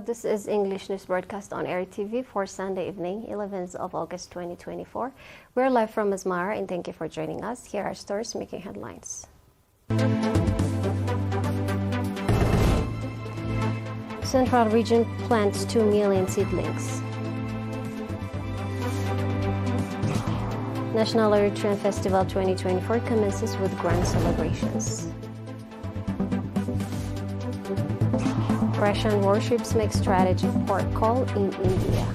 This is English news broadcast on ERi-TV for Sunday evening, 11th of August 2024. We're live from Asmara and thank you for joining us. Here are stories making headlines. Central Region plants 2 million seedlings. National Eritrea Festival 2024 commences with grand celebrations. Russian warships make strategic port call in India.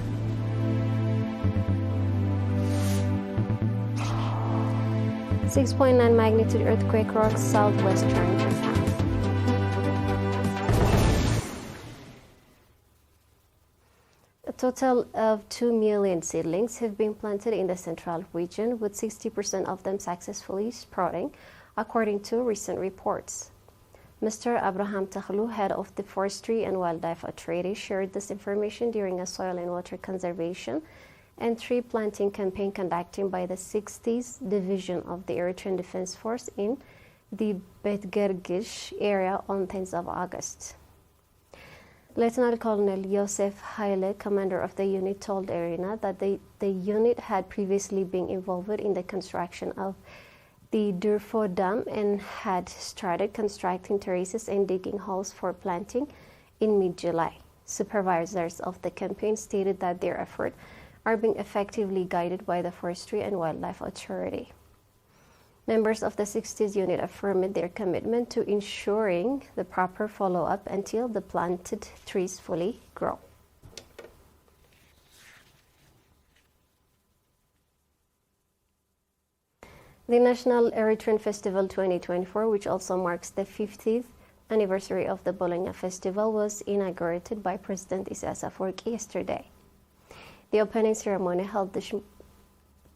.9 magnitude earthquake rocks southwestern Japan. A total of 2 million seedlings have been planted in the central region, with 60% of them successfully sprouting, according to recent reports. Mr. Abraham Takhlu, head of the Forestry and Wildlife Authority, shared this information during a soil and water conservation and tree planting campaign conducted by the 60th Division of the Eritrean Defense Force in the Bet-Gergish area on 10th of August. Lieutenant Colonel Yosef Haile, commander of the unit, told ERINA that the unit had previously been involved in the construction of the Durfo Dam and had started constructing terraces and digging holes for planting in mid-July. Supervisors of the campaign stated that their efforts are being effectively guided by the Forestry and Wildlife Authority. Members of the 60th unit affirmed their commitment to ensuring the proper follow-up until the planted trees fully grow. The National Eritrean Festival 2024, which also marks the 50th anniversary of the Bologa Festival, was inaugurated by President Isaias Afwerki yesterday. The opening ceremony held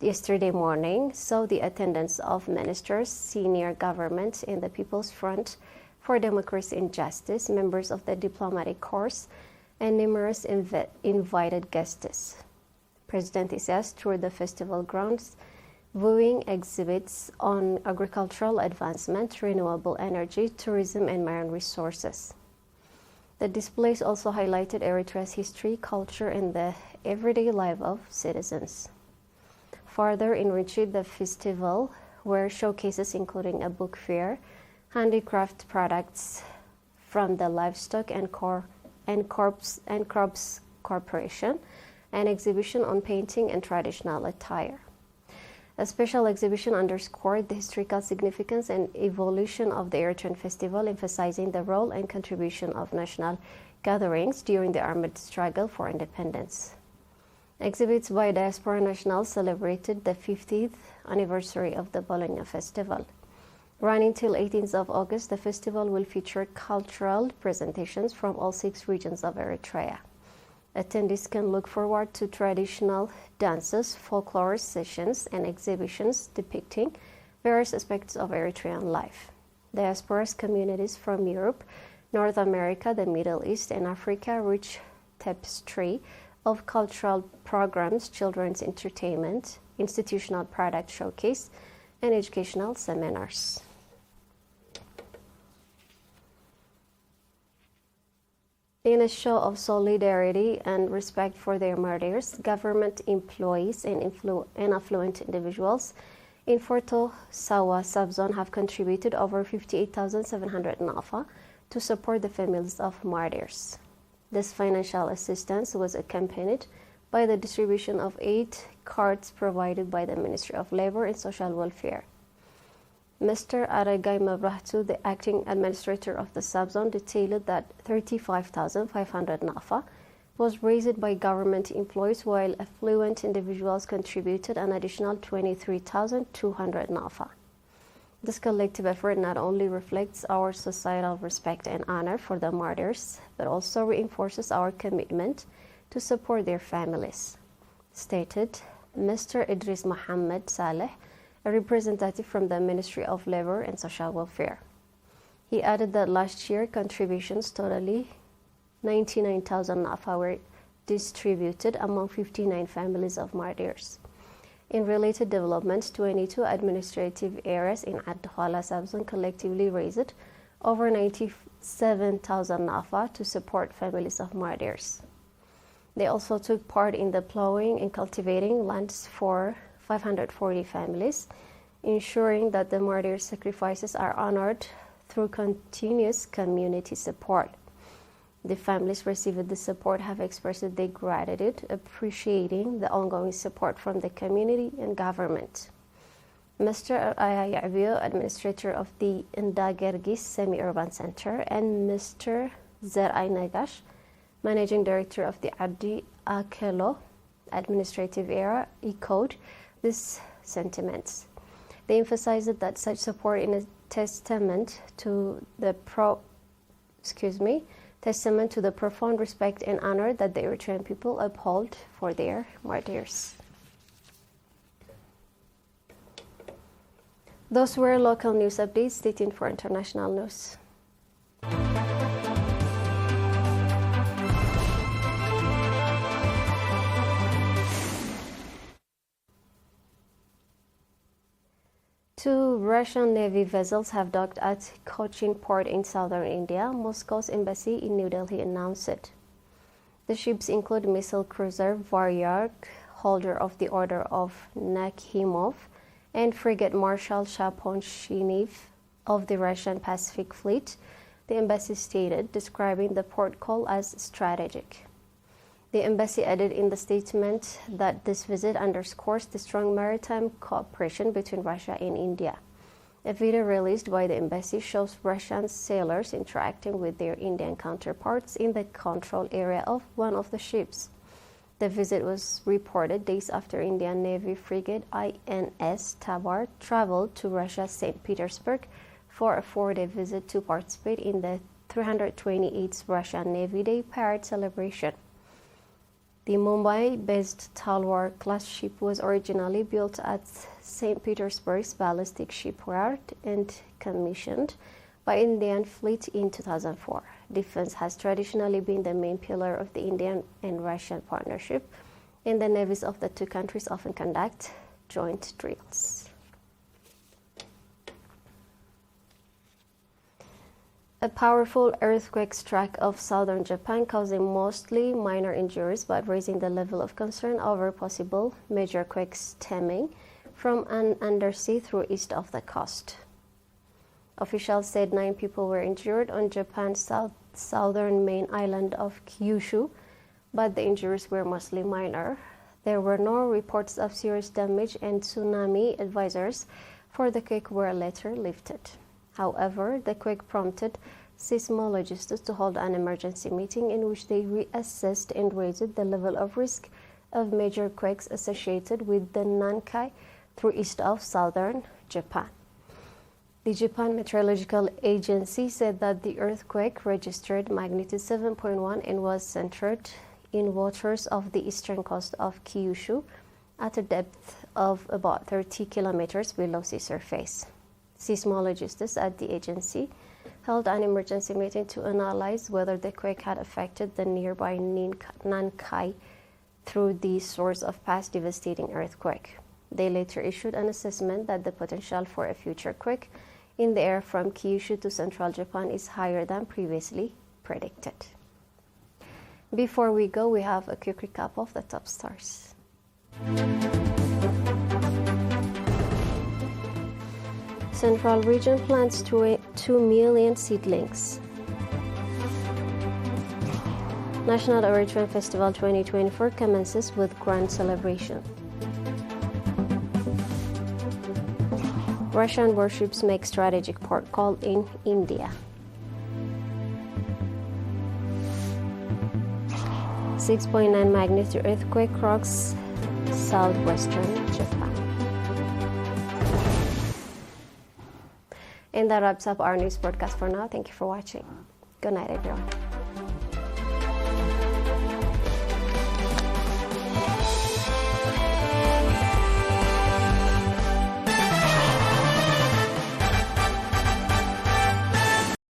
yesterday morning saw the attendance of ministers, senior government in the People's Front for Democracy and Justice, members of the diplomatic corps, and numerous invited guests. President Isaias toured the festival grounds, viewing exhibits on agricultural advancement, renewable energy, tourism, and marine resources. The displays also highlighted Eritrea's history, culture, and the everyday life of citizens. Further enriched the festival were showcases including a book fair, handicraft products from the Livestock and Crops Corporation, an exhibition on painting and traditional attire. A special exhibition underscored the historical significance and evolution of the Eritrean Festival, emphasizing the role and contribution of national gatherings during the armed struggle for independence. Exhibits by diaspora nationals celebrated the 50th anniversary of the Bologa Festival. Running till 18th of August, the festival will feature cultural presentations from all 6 regions of Eritrea. Attendees can look forward to traditional dances, folklore sessions, and exhibitions depicting various aspects of Eritrean life. Diaspora communities from Europe, North America, the Middle East, and Africa rich tapestry of cultural programs, children's entertainment, institutional product showcase, and educational seminars. In a show of solidarity and respect for their martyrs, government employees and affluent individuals in Forto Sawa subzone have contributed over 58,700 nafa to support the families of martyrs. This financial assistance was accompanied by the distribution of 8 cards provided by the Ministry of Labor and Social Welfare. Mr. Aragai Mabrahtu, the acting administrator of the subzone, detailed that 35,500 nafa was raised by government employees, while affluent individuals contributed an additional 23,200 nafa. This collective effort not only reflects our societal respect and honor for the martyrs, but also reinforces our commitment to support their families, stated Mr. Idris Mohammed Saleh, a representative from the Ministry of Labor and Social Welfare. He added that last year, contributions totaling 99,000 nafa were distributed among 59 families of martyrs. In related developments, 22 administrative areas in Ad-Khala subzone collectively raised over 7,000 nafa to support families of martyrs. They also took part in the plowing and cultivating lands for 540 families, ensuring that the martyrs' sacrifices are honored through continuous community support. The families received the support have expressed their gratitude, appreciating the ongoing support from the community and government. Mr. ERi-TV, administrator of the Ndagergis Semi-Urban Center, and Mr. ERi-Nagash, managing director of the Adi Akelo administrative area, echoed these sentiments. They emphasized that such support is a testament to the profound respect and honor that the Eritrean people uphold for their martyrs. Those were local news updates. Stay tuned for international news. Two Russian Navy vessels have docked at Cochin Port in southern India, Moscow's embassy in New Delhi announced it. The ships include missile cruiser Varyag, holder of the Order of Nakhimov, and frigate Marshal Shaposhniv of the Russian Pacific Fleet, the embassy stated, describing the port call as strategic. The embassy added in the statement that this visit underscores the strong maritime cooperation between Russia and India. A video released by the embassy shows Russian sailors interacting with their Indian counterparts in the control area of one of the ships. The visit was reported days after Indian Navy frigate INS Tabar traveled to Russia's St. Petersburg for a 4-day visit to participate in the 328th Russian Navy Day parade celebration. The Mumbai-based Talwar-class ship was originally built at St. Petersburg's ballistic shipyard and commissioned by Indian fleet in 2004. Defense has traditionally been the main pillar of the Indian and Russian partnership, and the navies of the two countries often conduct joint drills. A powerful earthquake struck off southern Japan, causing mostly minor injuries but raising the level of concern over possible major quakes stemming from an undersea through east of the coast. Officials said 9 people were injured on Japan's southern main island of Kyushu, but the injuries were mostly minor. There were no reports of serious damage, and tsunami advisories for the quake were later lifted. However, the quake prompted seismologists to hold an emergency meeting in which they reassessed and raised the level of risk of major quakes associated with the Nankai through east of southern Japan. The Japan Meteorological Agency said that the earthquake registered magnitude 7.1 and was centered in waters off the eastern coast of Kyushu at a depth of about 30 kilometers below sea surface. Seismologists at the agency held an emergency meeting to analyze whether the quake had affected the nearby Nankai through the source of past devastating earthquake. They later issued an assessment that the potential for a future quake in the air from Kyushu to central Japan is higher than previously predicted. Before we go, we have a quick recap of the top stars. Central region plants 2 million seedlings. National Eritrean Festival 2024 commences with grand celebration. Russian warships make strategic port call in India. 6.9 magnitude earthquake rocks southwestern Japan. And that wraps up our news broadcast for now. Thank you for watching. Good night, everyone.